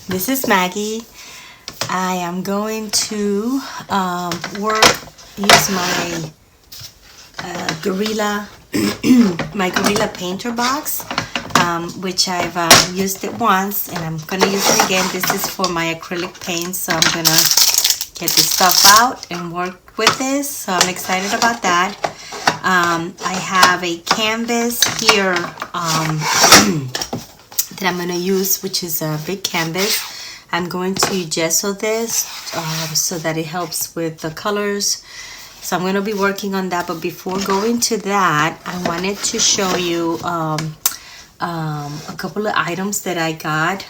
This is Maggie. I am going to use my Gorilla my Gorilla painter box, which I've used it once and I'm gonna use it again. This is for my acrylic paints, so I'm gonna get this stuff out and work with this, so I'm excited about that. I have a canvas here that I'm going to use, which is a big canvas. I'm going to gesso this so that it helps with the colors. So I'm going to be working on that, but before going to that, I wanted to show you a couple of items that I got.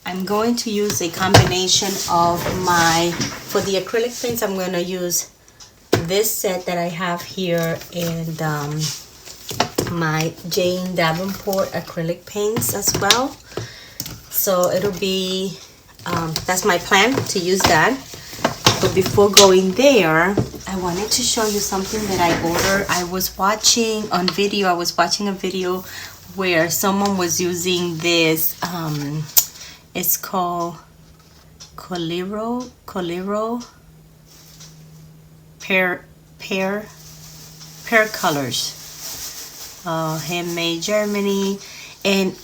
I'm going to use a combination of for the acrylic paints, I'm going to use this set that I have here and my Jane Davenport acrylic paints as well. So it'll be, that's my plan, to use that. But before going there, I wanted to show you something that I ordered. I was watching a video where someone was using this, it's called Coliro Pear colors, handmade Germany, and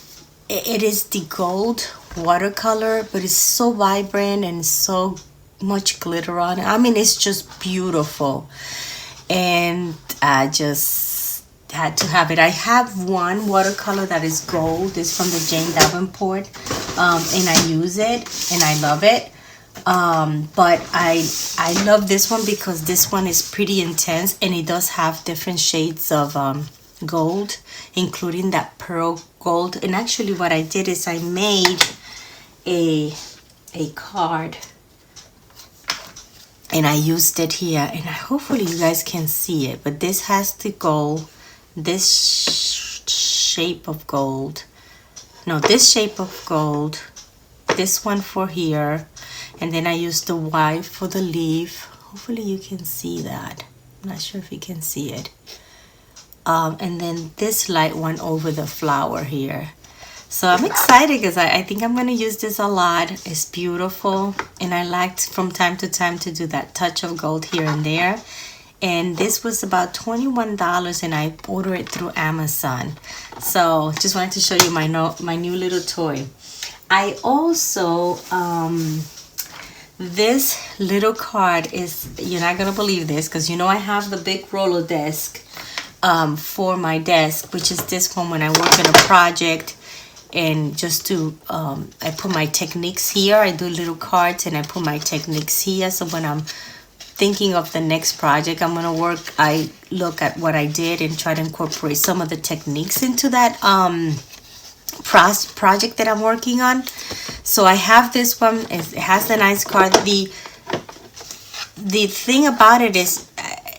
it is the gold watercolor, but it's so vibrant and so much glitter on it. I mean, it's just beautiful, and I just had to have it. I have one watercolor that is gold. It's from the Jane Davenport, and I use it and I love it. But I love this one because this one is pretty intense and it does have different shades of gold, including that pearl gold. And actually what I did is I made a card and I used it here, and hopefully you guys can see it, but this has the gold, this shape of gold, this one for here, and then I used the white for the leaf. Hopefully you can see that. I'm not sure if you can see it. And then this light one over the flower here. So I'm excited because I think I'm going to use this a lot. It's beautiful, and I liked from time to time to do that touch of gold here and there. And this was about $21 and I ordered it through Amazon. So just wanted to show you my new little toy. I also this little card is, you're not gonna believe this, because you know I have the big roller desk for my desk, which is this one when I work on a project, and just to I put my techniques here. I do little cards and I put my techniques here, so when I'm thinking of the next project I'm gonna work, I look at what I did and try to incorporate some of the techniques into that project that I'm working on. So I have this one. It has the nice card. The thing about it is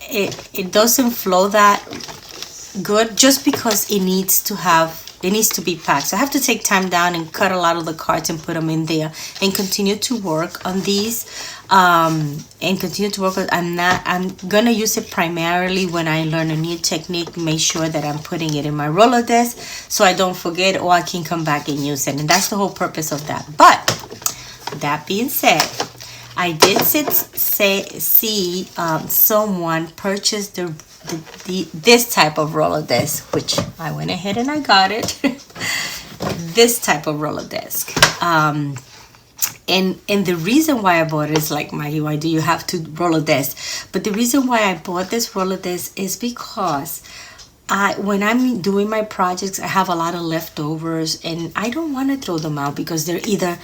it doesn't flow that good, just because it needs to be packed. So I have to take time down and cut a lot of the cards and put them in there and continue to work on these and continue to work with. I'm gonna use it primarily when I learn a new technique, make sure that I'm putting it in my Rolodex so I don't forget, or I can come back and use it, and that's the whole purpose of that. But that being said, I did see someone purchase this type of Rolodex, which I went ahead and I got it. This type of Rolodex. And the reason why I bought it is like, Maggie, why do you have to Rolodex? But the reason why I bought this Rolodex is because when I'm doing my projects, I have a lot of leftovers and I don't want to throw them out, because they're either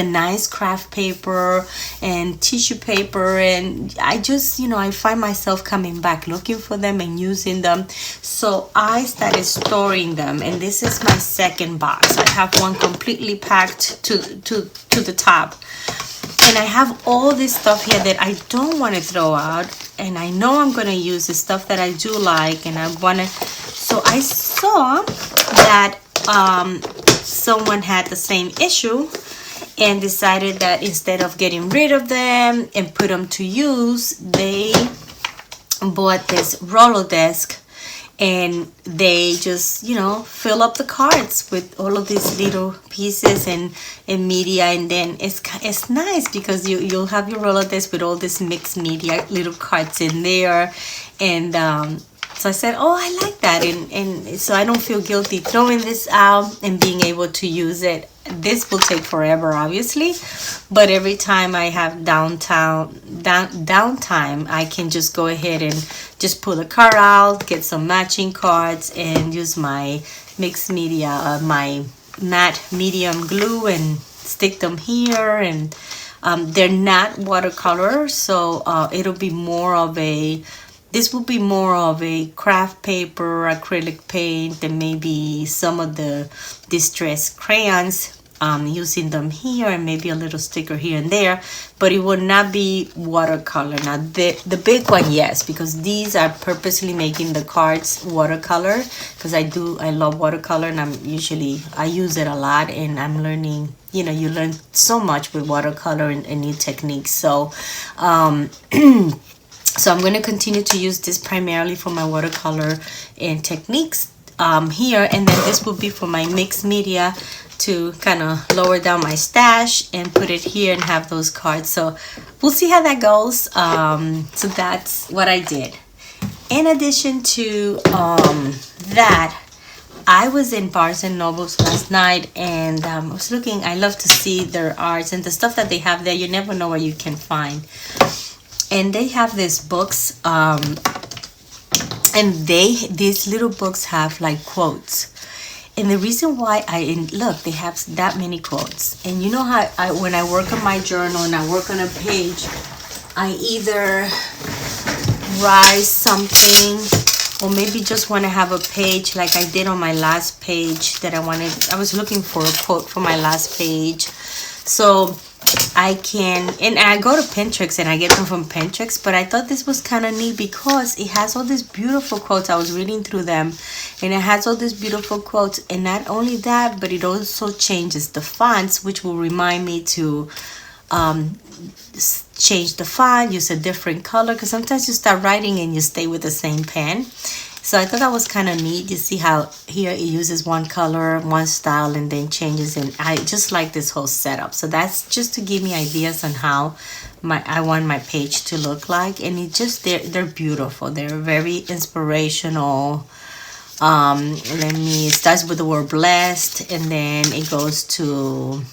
nice craft paper and tissue paper, and I just, I find myself coming back looking for them and using them. So I started storing them, and this is my second box. I have one completely packed to the top, and I have all this stuff here that I don't want to throw out, and I know I'm going to use the stuff that I do like, and I want to. So I saw that someone had the same issue and decided that instead of getting rid of them and put them to use, they bought this Rolodex and they just, you know, fill up the cards with all of these little pieces and media. And then it's nice because you'll have your Rolodex with all this mixed media little cards in there. And so I said, oh, I like that. And so I don't feel guilty throwing this out and being able to use it. This will take forever, obviously, but every time I have downtime, I can just go ahead and just pull a card out, get some matching cards, and use my mixed media, my matte medium glue, and stick them here. And they're not watercolor, so it'll be more of a this will be more of a craft paper, acrylic paint, and maybe some of the distressed crayons, using them here, and maybe a little sticker here and there, but it will not be watercolor. Now the big one, yes, because these are purposely making the cards watercolor, because I love watercolor, and I use it a lot, and I'm learning, you know, you learn so much with watercolor and new techniques. So so I'm going to continue to use this primarily for my watercolor and techniques here, and then this will be for my mixed media to kind of lower down my stash and put it here and have those cards. So we'll see how that goes. So that's what I did. In addition to that, I was in Barnes and Nobles last night, and I was looking. I love to see their arts and the stuff that they have there. You never know what you can find. And they have these books, and these little books have like quotes. And the reason why look, they have that many quotes. And you know how when I work on my journal and I work on a page, I either write something, or maybe just want to have a page like I did on my last page that I was looking for a quote for my last page. So I go to Pinterest and I get them from Pinterest, but I thought this was kind of neat because it has all these beautiful quotes. I was reading through them, and it has all these beautiful quotes. And not only that, but it also changes the fonts, which will remind me to change the font, use a different color, because sometimes you start writing and you stay with the same pen. So I thought that was kind of neat. You see how here it uses one color, one style, and then changes. And I just like this whole setup. So that's just to give me ideas on how I want my page to look like. And they're beautiful. They're very inspirational. It starts with the word blessed, and then it goes to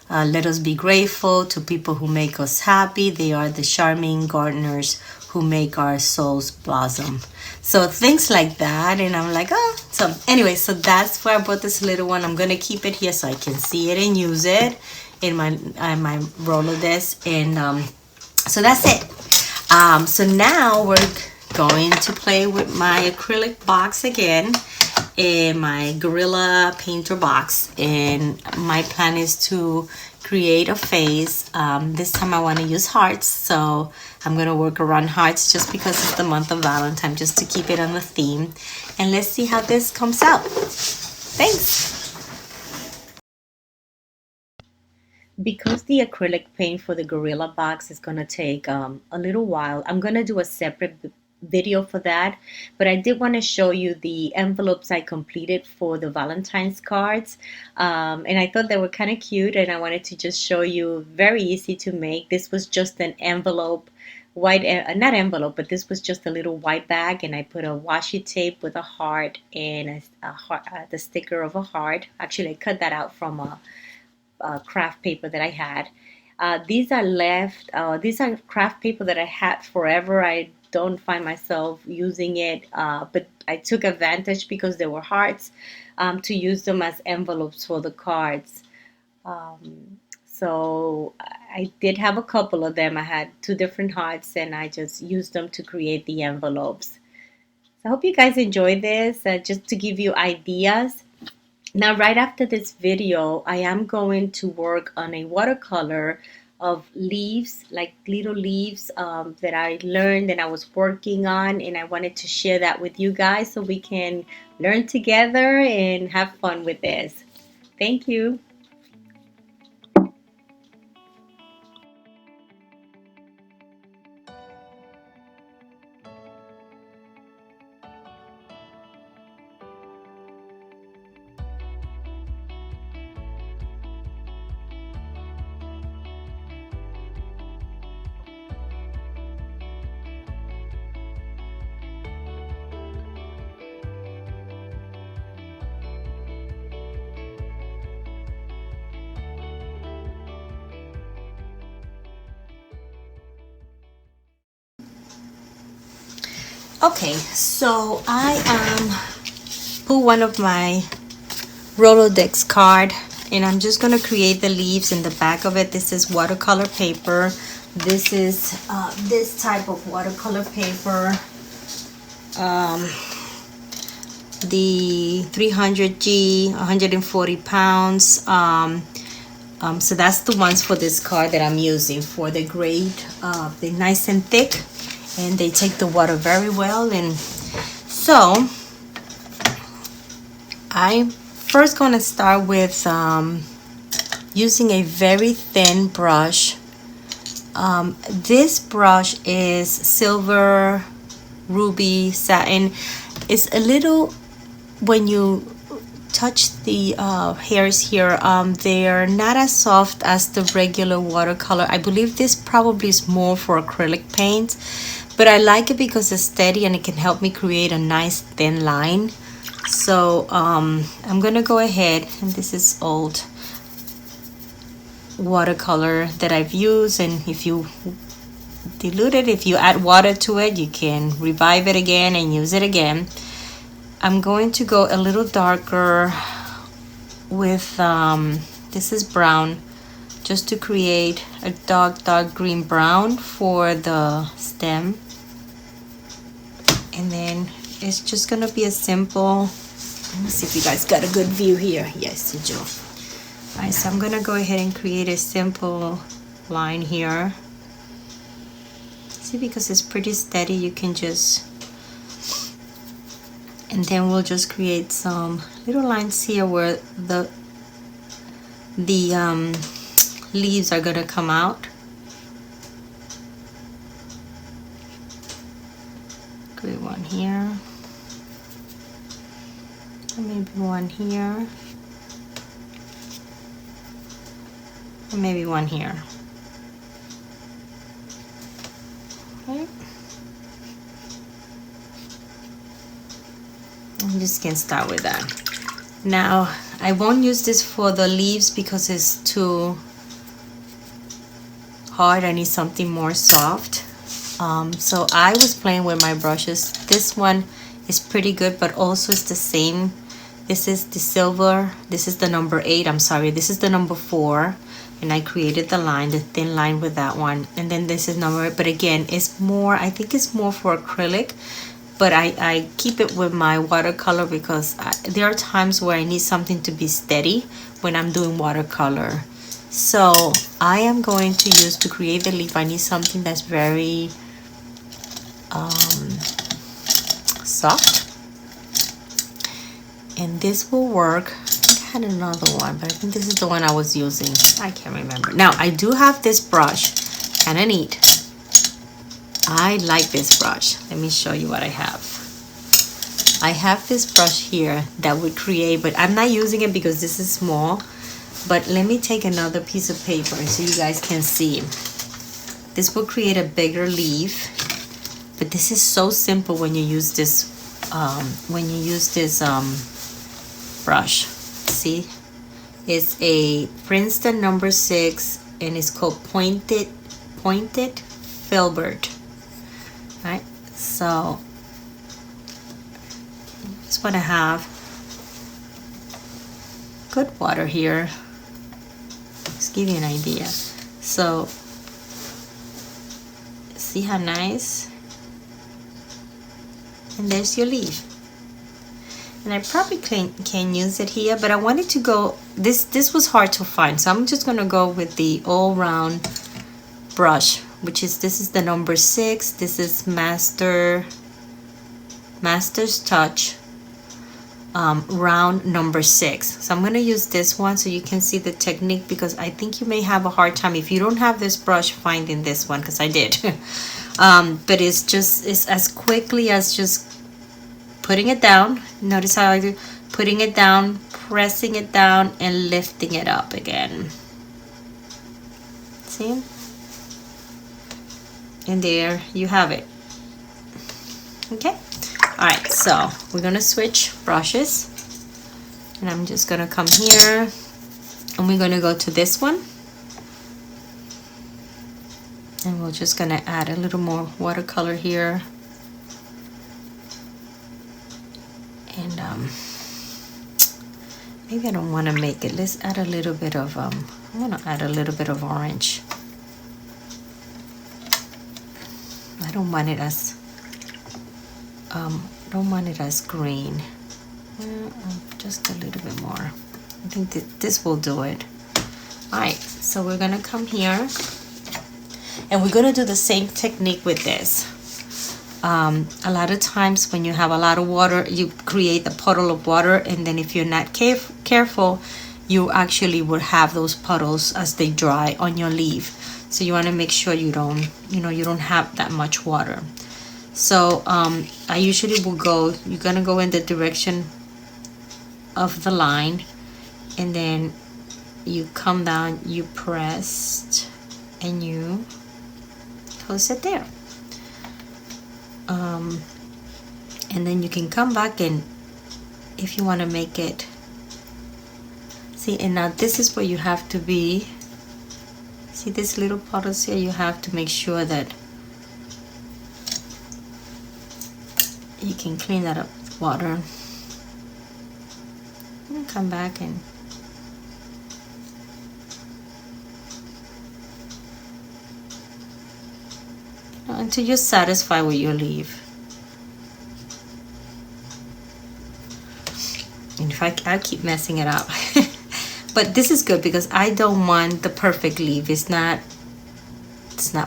let us be grateful to people who make us happy. They are the charming gardeners who make our souls blossom. So things like that. And I'm like, oh. So anyway, so that's where I bought this little one. I'm going to keep it here so I can see it and use it in my Rolodex. And so that's it. So now we're going to play with my acrylic box again, in my Gorilla Painter box, and my plan is to create a face. This time I want to use hearts, so I'm going to work around hearts just because it's the month of Valentine, just to keep it on the theme. And let's see how this comes out. Thanks. Because the acrylic paint for the Gorilla box is going to take a little while, I'm going to do a separate video for that. But I did want to show you the envelopes I completed for the Valentine's cards. And I thought they were kind of cute, and I wanted to just show you. Very easy to make. This was just an envelope, not envelope, but this was just a little white bag, and I put a washi tape with a heart and a heart, the sticker of a heart. Actually, I cut that out from a craft paper that I had. These are craft paper that I had forever. I don't find myself using it, but I took advantage because they were hearts, to use them as envelopes for the cards. So I did have a couple of them. I had two different hearts, and I just used them to create the envelopes. So I hope you guys enjoy this, just to give you ideas. Now, right after this video, I am going to work on a watercolor of leaves, like little leaves, that I learned and I was working on, and I wanted to share that with you guys so we can learn together and have fun with this. Thank you. Okay, so I put one of my Rolodex card, and I'm just gonna create the leaves in the back of it. This is watercolor paper. This is this type of watercolor paper, the 300G, 140 pounds. So that's the ones for this card that I'm using for the grade. They're nice and thick, and they take the water very well. And so I'm first going to start with using a very thin brush. This brush is silver ruby satin. It's a little, when you touch the hairs here, they're not as soft as the regular watercolor. I believe this probably is more for acrylic paint, but I like it because it's steady and it can help me create a nice thin line. So I'm gonna go ahead, and this is old watercolor that I've used, and if you dilute it, if you add water to it, you can revive it again and use it again. I'm going to go a little darker with this is brown, just to create a dark green brown for the stem. And then it's just gonna be a simple, let me see if you guys got a good view here. Yes, you do. All right, so I'm gonna go ahead and create a simple line here. See, because it's pretty steady, you can just, and then we'll just create some little lines here where the leaves are gonna come out. Create one here, and maybe one here, and maybe one here. Okay. I'm just gonna start with that. Now I won't use this for the leaves because it's too hard. I need something more soft. So I was playing with my brushes. This one is pretty good, but also it's the same. This is the silver. This is the number 8. I'm sorry, this is the number 4. And I created the line, the thin line with that one. And then this is number 8. But again, it's more, I think it's more for acrylic. But I keep it with my watercolor because there are times where I need something to be steady when I'm doing watercolor. So I am going to use, to create the leaf, I need something that's very soft. And this will work. I think I had another one, but I think this is the one I was using. I can't remember. Now I do have this brush, kind of neat. I like this brush. Let me show you what I have. I have this brush here that would create, but I'm not using it because this is small. But let me take another piece of paper so you guys can see. This will create a bigger leaf. But this is so simple when you use this brush. See, it's a Princeton number 6, and it's called pointed filbert. Right, so just want to have good water here. Just give you an idea. So see how nice, and there's your leaf. And I probably can use it here, but I wanted to go, this was hard to find, so I'm just gonna go with the all-round brush, which is, this is the number 6. This is Master's Touch round number 6. So I'm going to use this one so you can see the technique, because I think you may have a hard time if you don't have this brush finding this one, because I did. But it's as quickly as just putting it down. Notice how I do, putting it down, pressing it down, and lifting it up again. See? And there you have it. Okay. All right, so we're gonna switch brushes, and I'm just gonna come here, and we're gonna go to this one, and we're just gonna add a little more watercolor here. maybe I don't want to make it. Let's add a little bit of I'm gonna add a little bit of orange. I don't want it as green. Just a little bit more. I think this will do it. All right, so we're gonna come here and we're gonna do the same technique with this. A lot of times when you have a lot of water, you create a puddle of water, and then if you're not careful, you actually would have those puddles as they dry on your leaf. So you want to make sure you don't have that much water. So I usually will go, you're gonna go in the direction of the line, and then you come down, you press, and you close it there. And then you can come back, and if you want to make it, see, and now this is where you have to be. See this little puddles here? You have to make sure that you can clean that up with water. And come back and until you're satisfied with your leaf. And if I keep messing it up. But this is good because I don't want the perfect leaf. It's not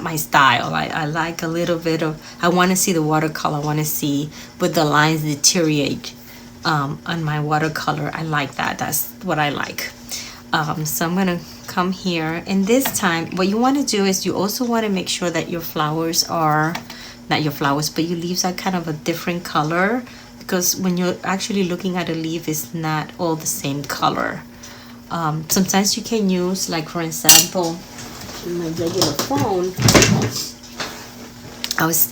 my style. I like a little bit of, I want to see the watercolor. I want to see with the lines deteriorate on my watercolor. I like that. That's what I like. So I'm gonna come here, and this time what you want to do is you also want to make sure that your flowers are, not your flowers, but your leaves are kind of a different color, because when you're actually looking at a leaf, it's not all the same color. Sometimes you can use, like for example, in my regular phone,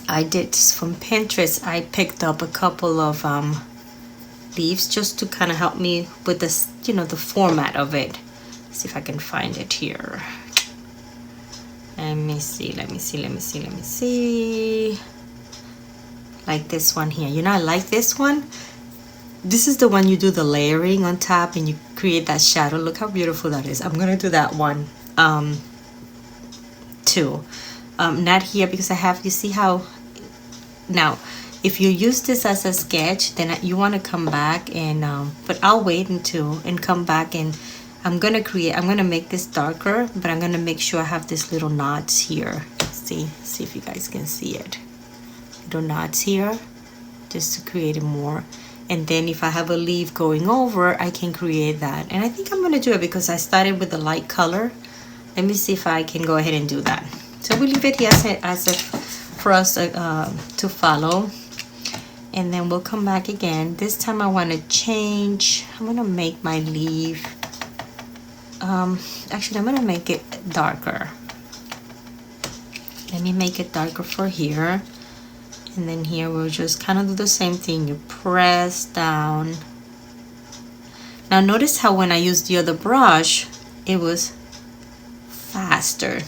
I did this from Pinterest. I picked up a couple of leaves just to kind of help me with this, the format of it. Let's see if I can find it here. Let me see. Like this one here. I like this one. This is the one you do the layering on top and you create that shadow. Look how beautiful that is. I'm gonna do that one too. Not here because I have, you see how, now if you use this as a sketch, then you want to come back and but I'll wait and come back, and I'm gonna make this darker, but I'm gonna make sure I have this little knots here. See if you guys can see it. Little knots here, just to create it more. And then if I have a leaf going over, I can create that. And I think I'm gonna do it because I started with the light color. Let me see if I can go ahead and do that. So we leave it here for us to follow. And then we'll come back again. This time I want to change. I'm gonna make my leaf. Actually, I'm gonna make it darker. Let me make it darker for here. And then here we'll just kind of do the same thing. You press down. Now notice how when I used the other brush, it was faster.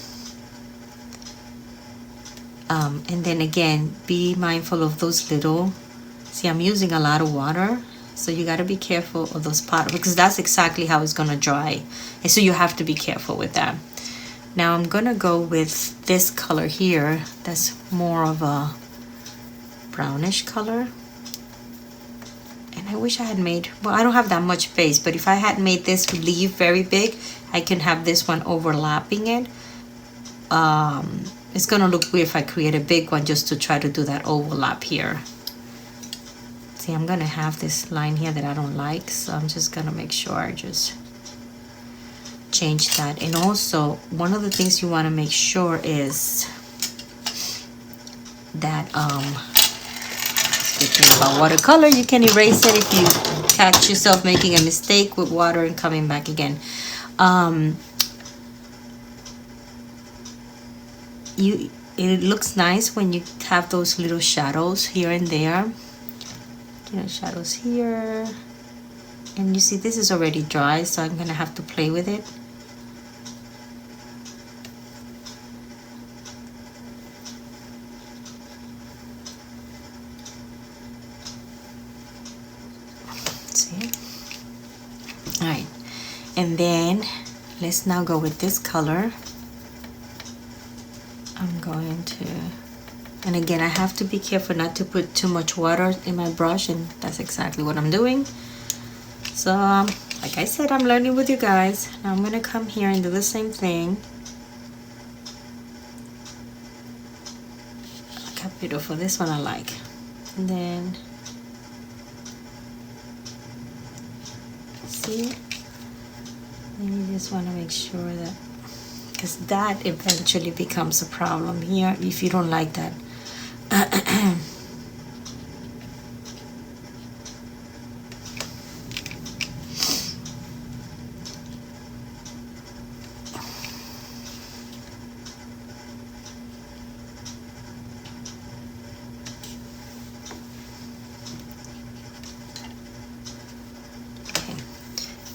And then again, be mindful of those little, see, I'm using a lot of water, so you got to be careful of those parts, because that's exactly how it's going to dry. And so you have to be careful with that. Now I'm going to go with this color here. That's more of a brownish color. And I wish I had made, well, I don't have that much space, but if I had made this leaf very big, I can have this one overlapping it. It's gonna look weird if I create a big one just to try to do that overlap here. See, I'm gonna have this line here that I don't like, so I'm just gonna make sure I just change that. And also, one of the things you wanna make sure is that, good thing about watercolor, you can erase it if you catch yourself making a mistake with water and coming back again. It looks nice when you have those little shadows here and there. Shadows here. And you see this is already dry, so I'm gonna have to play with it. And then let's now go with this color. I'm going to, and again, I have to be careful not to put too much water in my brush, and that's exactly what I'm doing. So like I said, I'm learning with you guys. Now I'm gonna come here and do the same thing. Look how beautiful, this one I like. And then see, and you just want to make sure that, because that eventually becomes a problem here if you don't like that.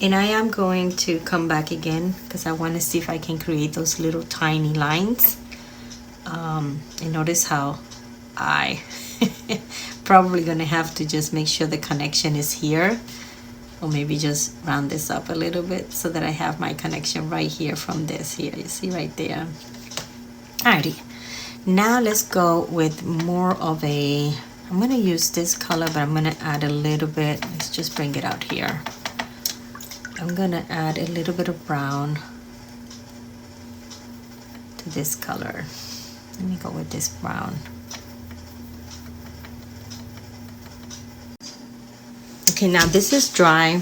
And I am going to come back again because I want to see if I can create those little tiny lines. And notice how I probably gonna have to just make sure the connection is here, or maybe just round this up a little bit so that I have my connection right here from this here. You see right there. Alrighty, now let's go with more of a, I'm gonna use this color, but I'm gonna add a little bit. Let's just bring it out here. I'm gonna add a little bit of brown to this color. Let me go with this brown. Okay, now this is dry,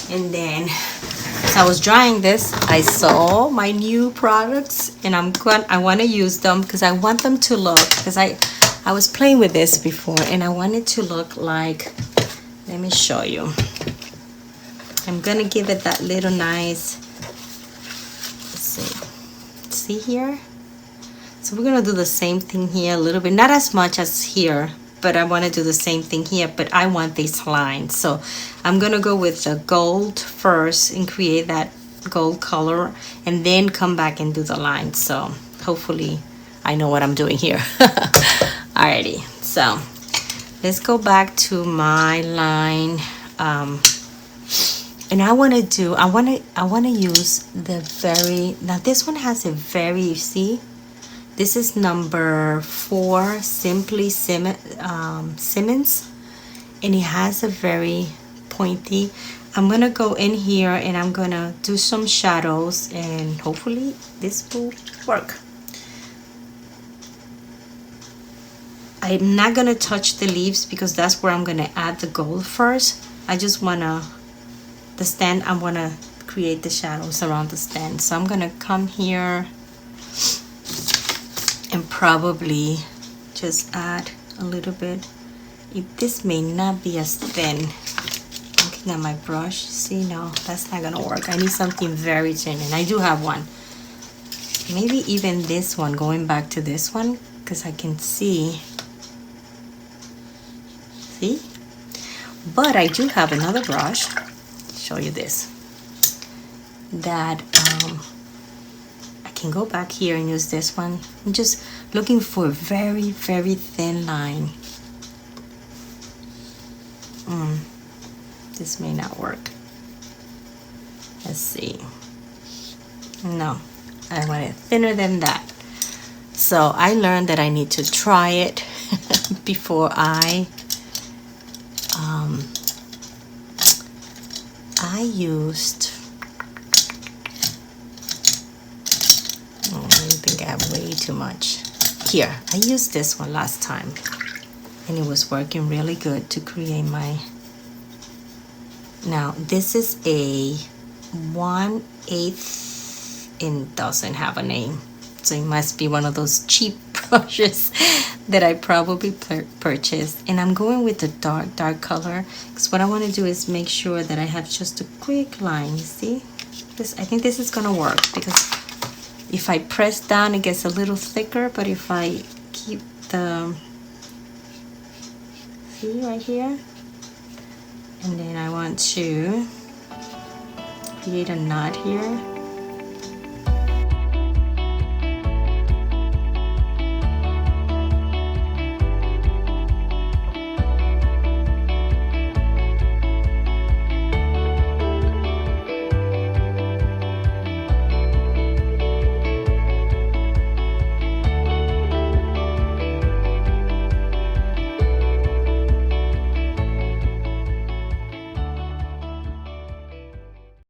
and then as I was drying this, I saw my new products, and I want to use them because I want them to look, because I was playing with this before, and I want it to look like, let me show you. I'm gonna give it that little nice, let's see here. So we're gonna do the same thing here a little bit, not as much as here, but I want to do the same thing here, but I want these lines. So I'm gonna go with the gold first and create that gold color, and then come back and do the lines. So hopefully I know what I'm doing here. Alrighty, so let's go back to my line. And I want to use the very, now this one has a very, you see, this is number 4, Simply Simmons, and it has a very pointy. I'm gonna go in here and I'm gonna do some shadows, and hopefully this will work. I'm not gonna touch the leaves because that's where I'm gonna add the gold first. I just wanna, the stand, I wanna create the shadows around the stand. So I'm gonna come here and probably just add a little bit. This may not be as thin. Looking at my brush, see, no, that's not gonna work. I need something very thin, and I do have one. Maybe even this one, going back to this one, because I can see, but I do have another brush, show you this, that I can go back here and use this one. I'm just looking for a very, very thin line. This may not work. Let's see. No, I want it thinner than that. So I learned that I need to try it before I used, I think I have way too much. Here, I used this one last time, and it was working really good to create my, now this is a 1/8 and doesn't have a name. So it must be one of those cheap brushes that I probably purchased. And I'm going with the dark color, because what I want to do is make sure that I have just a quick line. You see this? I think this is gonna work, because if I press down it gets a little thicker, but if I keep the, see right here, and then I want to create a knot here.